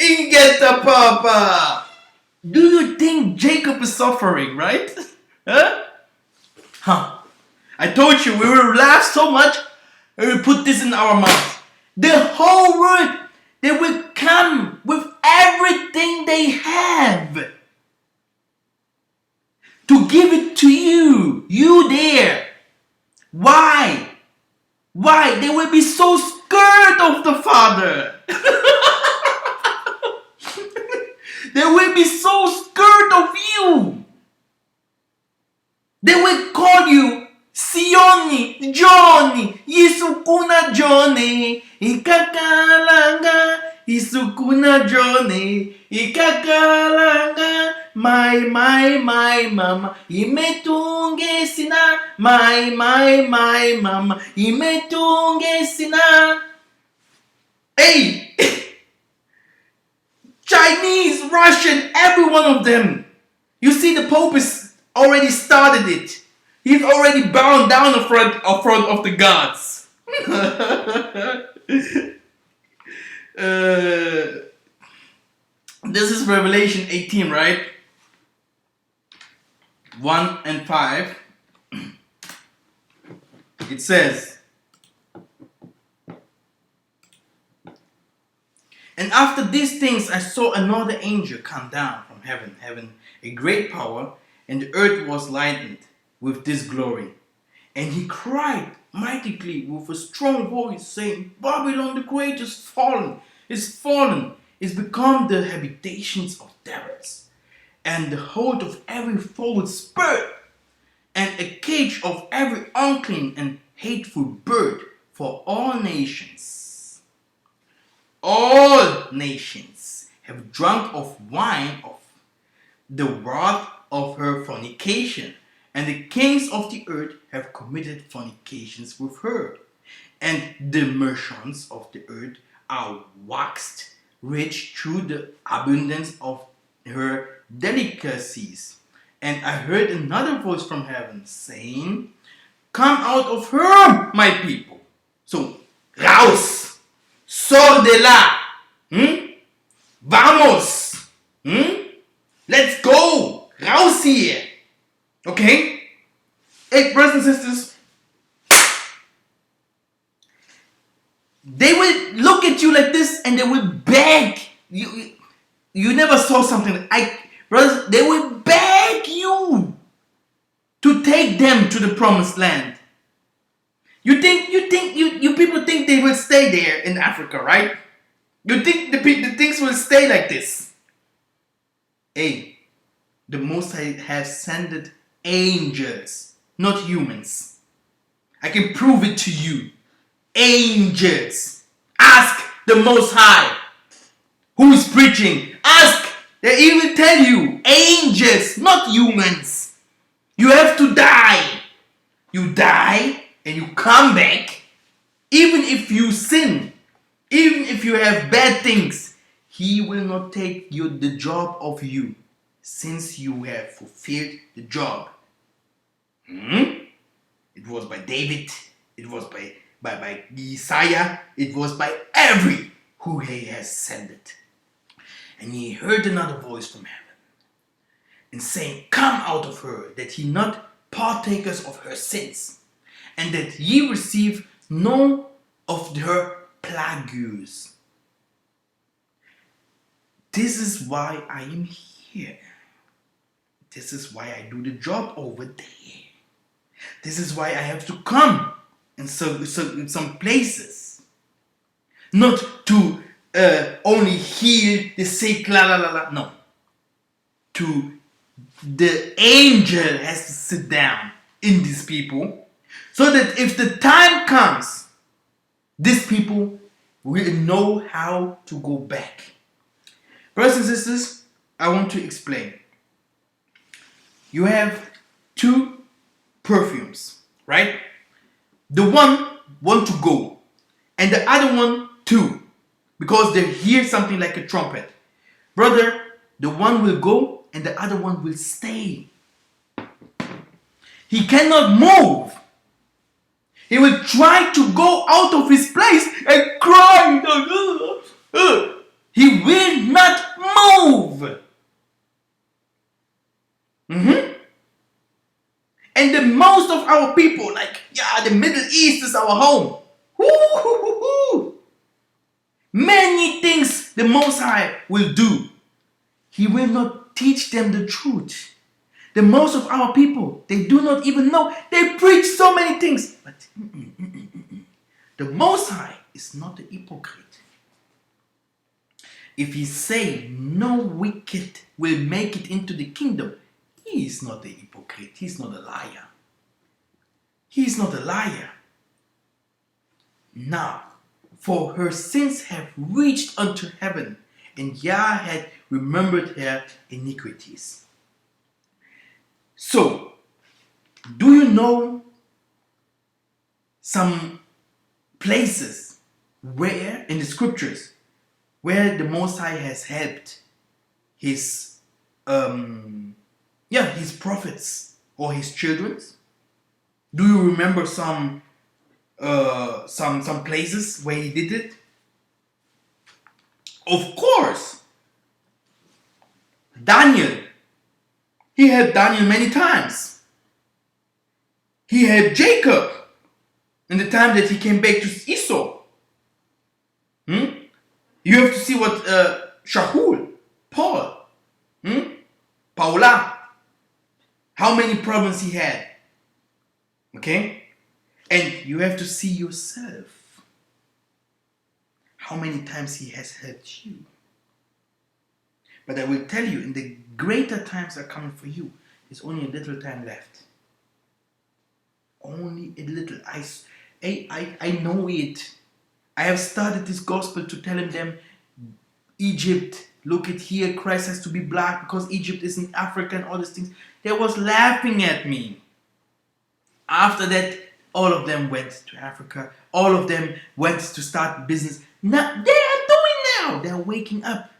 Ingeta Papa. Do you think Jacob is suffering, right? Huh? I told you we will laugh so much and we will put this in our mouth. The whole world, they will come with everything they have to give it to you. You there. Why? Why? They will be so scared of the Father. They will be so scared of you. They will call you Sioni, Johnny, Yisukuna Johnny, Ikakalanga, Yisukuna Johnny, Ikakalanga, my mama, Imetunge sina, my mama, Imetunge sina. Hey! Chinese, Russian, every one of them. You see, the Pope is already started it. He's already bowed down in front of the gods. This is Revelation 18, right? 1 and 5. It says, and after these things I saw another angel come down from heaven, having a great power, and the earth was lightened with this glory. And he cried mightily with a strong voice, saying, Babylon the Great is fallen, is become the habitations of devils, and the hold of every foul spirit, and a cage of every unclean and hateful bird for all nations. All nations have drunk of wine of the wrath of her fornication, and the kings of the earth have committed fornications with her. And the merchants of the earth are waxed rich through the abundance of her delicacies. And I heard another voice from heaven saying, come out of her, my people. So, raus, sor de la, vamos, let's go, raus here. Okay? Hey, brothers and sisters, they will look at you like this and they will beg. You never saw something brothers, they will beg you to take them to the promised land. You people think they will stay there in Africa, right? You think the things will stay like this? Hey, the Most High has sent angels, not humans. I can prove it to you. Angels. Ask the Most High who is preaching. Ask. They even tell you. Angels, not humans. You have to die. You die and you come back. Even if you sin, even if you have bad things, He will not take the job of you, since you have fulfilled the job. It was by David, it was by Isaiah, it was by every who he has sent it. And he heard another voice from heaven, and saying, Come out of her, that ye not partakers of her sins, and that ye receive none of her plagues. This is why I am here. This is why I do the job over there. This is why I have to come in some places. Not to only heal the sick, no. The angel has to sit down in these people, so that if the time comes, these people will know how to go back. Brothers and sisters, I want to explain. You have two perfumes, right? The one want to go, and the other one too, because they hear something like a trumpet. Brother, the one will go and the other one will stay. He cannot move. He will try to go out of his place and cry. He will not move. And the most of our people, the Middle East is our home. Many things the Most High will do. He will not teach them the truth. The most of our people, they do not even know. They preach so many things. But the Most High is not a hypocrite. If he say no wicked will make it into the kingdom, he is not a hypocrite. He's not a liar. He's not a liar. Now, for her sins have reached unto heaven, and Yah had remembered her iniquities. So, do you know some places where, in the scriptures, where the Most High has helped his prophets or his children? Do you remember some places where he did it? Of course. Daniel. He helped Daniel many times. He helped Jacob in the time that he came back to Esau. You have to see what Shaul, Paul, Paula, how many problems he had. Okay? And you have to see yourself how many times he has helped you. But I will tell you, in the greater times are coming for you, there's only a little time left. Only a little. I know it. I have started this gospel to tell them, Egypt, look at here, Christ has to be black because Egypt is in Africa and all these things. They was laughing at me. After that, all of them went to Africa. All of them went to start business. Now, they are doing now. They are waking up.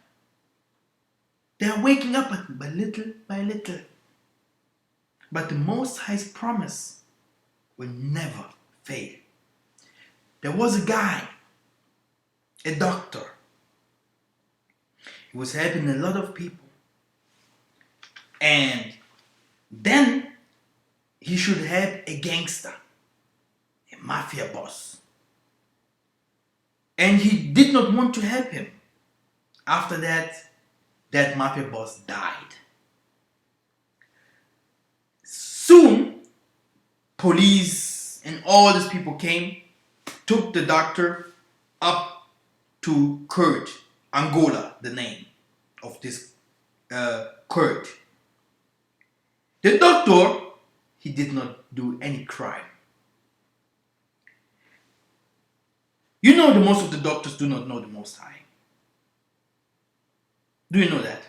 They are waking up by little by little. But the Most High's promise will never fail. There was a guy, a doctor. He was helping a lot of people. And then he should help a gangster, a mafia boss. And he did not want to help him. After that, that mafia boss died. Soon, police and all these people came, took the doctor up to court. Angola, the name of this court. The doctor, he did not do any crime. You know the most of the doctors do not know the Most High. Do you know that?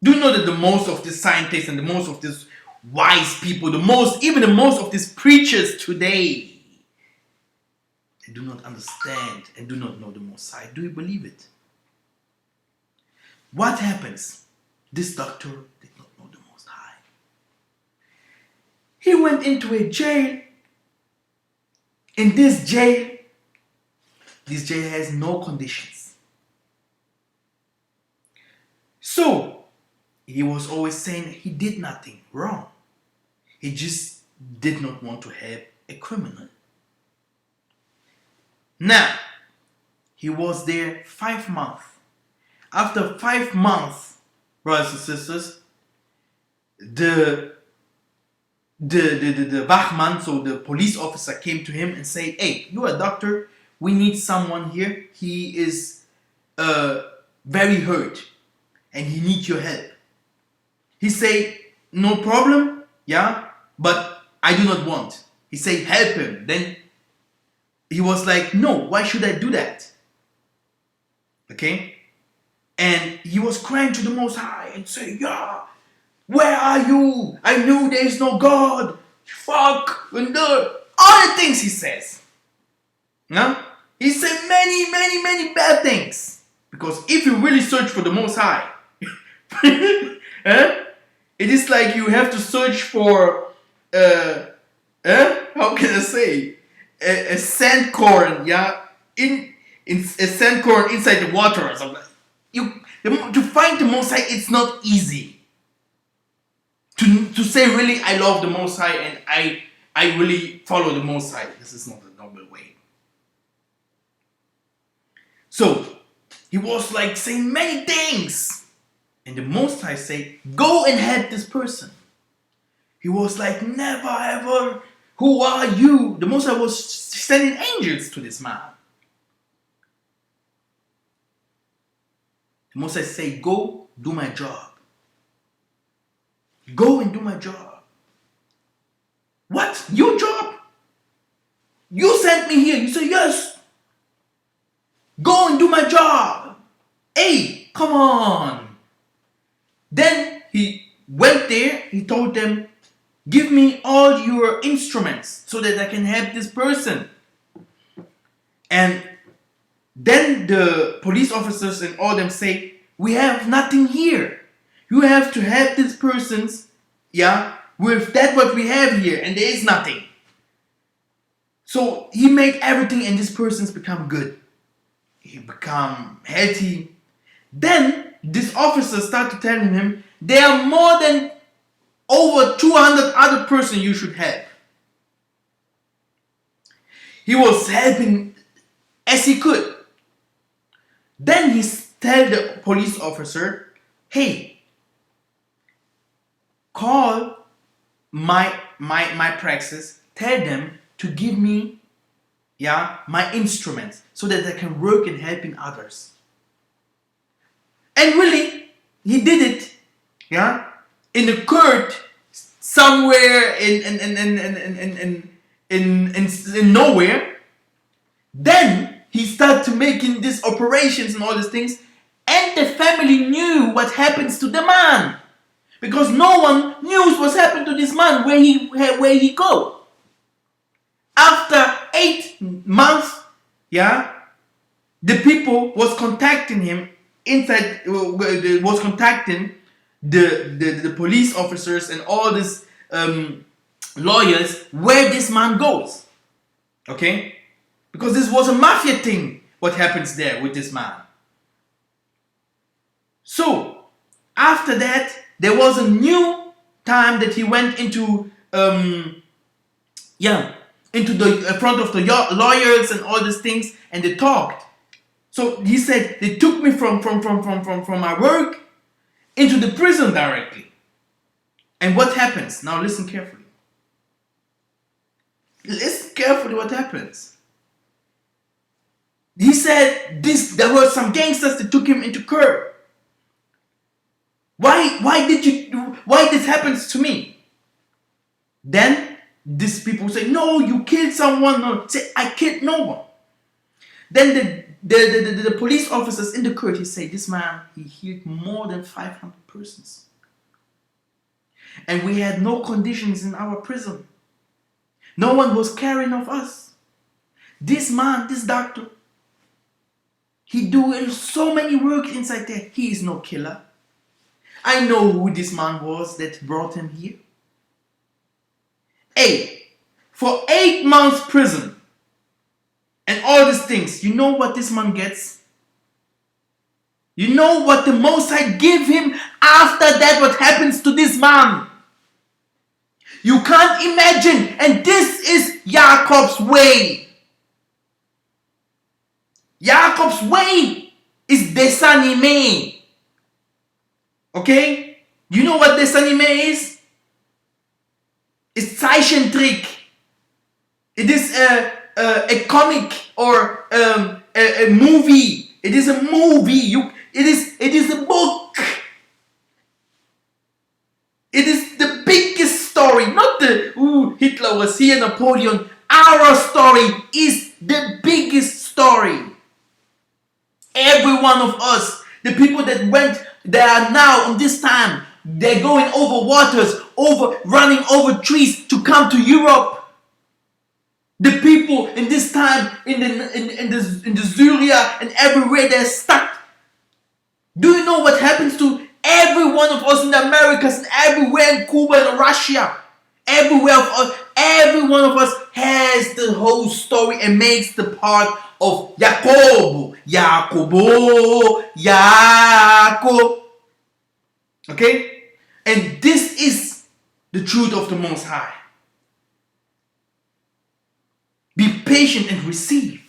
Do you know that the most of the scientists and the most of these wise people, even the most of these preachers today, they do not understand and do not know the Most High? Do you believe it? What happens? This doctor did not know the Most High. He went into a jail In this jail has no conditions. So he was always saying he did nothing wrong. He just did not want to help a criminal. Now, he was there 5 months. After 5 months, brothers and sisters, the Wachmann, so the police officer, came to him and said, hey, you are a doctor, we need someone here. He is very hurt and he needs your help. He said, no problem, yeah, but I do not want. He said, help him. Then he was like, no, why should I do that? Okay? And he was crying to the Most High and saying, yeah, where are you? I knew there is no God. Fuck. And all the things he says. Yeah? He said many bad things. Because if you really search for the Most High, it is like you have to search for, how can I say, a sand corn, yeah, in a sand corn inside the water or something. To find the Most High, it's not easy. To say really I love the Most High and I really follow the Most High, this is not a noble way. So he was like saying many things, and the Most High said, go and help this person. He was like, never ever. Who are you? The Most High was sending angels to this man. The Most High said, go do my job. Go and do my job. What? Your job? You sent me here. You say yes. Go and do my job. Hey, come on. Then he went there. He told them, give me all your instruments so that I can help this person. And then the police officers and all them say, we have nothing here. You have to help this person's, yeah, with that what we have here, and there is nothing. So he made everything, and this person's become good. He become healthy. Then this officer started telling him, there are more than over 200 other persons you should help. He was helping as he could. Then he tell the police officer, hey, call my praxis, tell them to give me, yeah, my instruments so that I can work in helping others. And really, he did it, yeah, in a court somewhere in nowhere. Then he started making these operations and all these things, and the family knew what happens to the man. Because no one knew what happened to this man, where he go. After 8 months, yeah, the people was contacting him inside, was contacting the police officers and all these lawyers where this man goes. Okay? Because this was a mafia thing, what happens there with this man. So, after that, there was a new time that he went into, into the front of the lawyers and all these things, and they talked. So he said, they took me from my work into the prison directly. And what happens? Now listen carefully. Listen carefully what happens. He said there were some gangsters that took him into court. Why this happens to me? Then these people say, no, you killed someone. No, say, I killed no one. Then the police officers in the court, he said, this man, he healed more than 500 persons. And we had no conditions in our prison. No one was caring of us. This man, this doctor, he doing so many work inside there. He is no killer. I know who this man was that brought him here. For 8 months prison, and all these things. You know what this man gets? You know what the Most High give him after that? What happens to this man? You can't imagine. And this is Jacob's way. Jacob's way is desanime. Okay? You know what desanime is? It's Zeichentrick. It is a comic or a movie. It is a movie. It is a book. It is the biggest story, not the Hitler was here, Napoleon. Our story is the biggest story. Every one of us, the people that went, they are now in this time, they're going over waters, running over trees to come to Europe. The people in this time in the Syria and everywhere, they're stuck. Do you know what happens to every one of us in the Americas and everywhere in Cuba and Russia? Everywhere of us, every one of us has the whole story and makes the part of Jacob. Okay? And this is the truth of the Most High. Be patient and receive.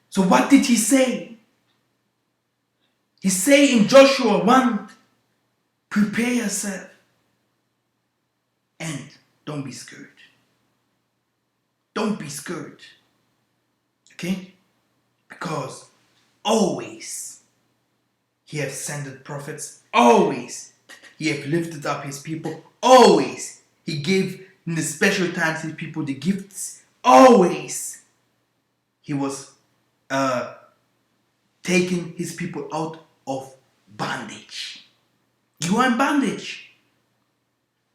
So what did he say? He say in Joshua 1, prepare yourself and don't be scared. Don't be scared. Okay? Because always he has sent prophets. Always he have lifted up his people. Always he gave in the special times his people the gifts. Always he was taking his people out of bondage. You are in bondage.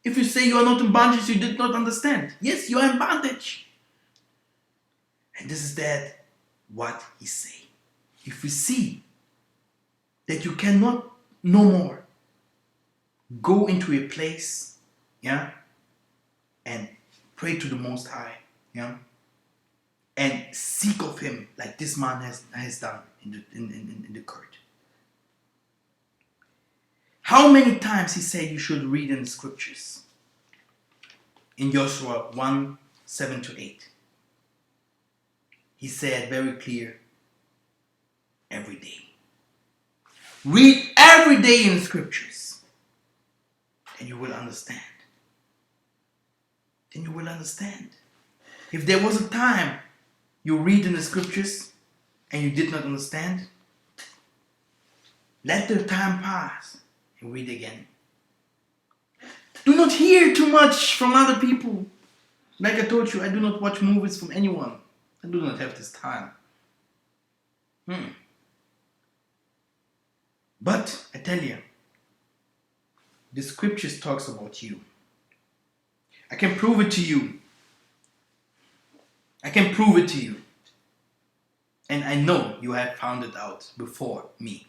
If you say you are not in bondage, you did not understand. Yes, you are in bondage. And this is that what he say. If you see that you cannot no more go into a place, yeah, and pray to the Most High, yeah, and seek of him like this man has done in the court. How many times he said you should read in the scriptures? In Joshua 1, 7 to 8. He said very clear, every day. Read every day in the scriptures. And you will understand. Then you will understand. If there was a time you read in the scriptures and you did not understand, let the time pass and read again. Do not hear too much from other people. Like I told you, I do not watch movies from anyone. I do not have this time. But I tell you, the scriptures talks about you. I can prove it to you. I can prove it to you. And I know you have found it out before me.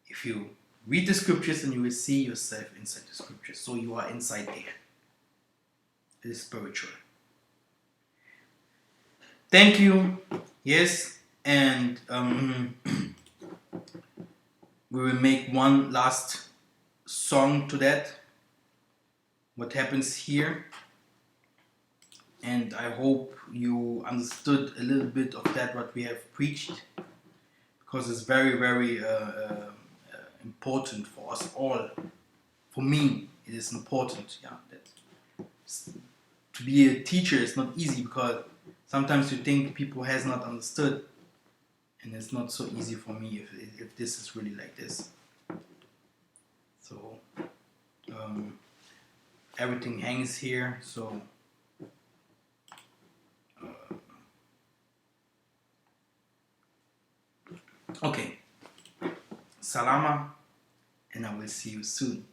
If you read the scriptures and you will see yourself inside the scriptures. So you are inside there. It is spiritual. Thank you. Yes. And we will make one last song to that. What happens here. And I hope you understood a little bit of that what we have preached. Because it's very, very important for us all. For me, it is important. Yeah, that to be a teacher is not easy because sometimes you think people has not understood, and it's not so easy for me if this is really like this. So everything hangs here. So okay, salama, and I will see you soon.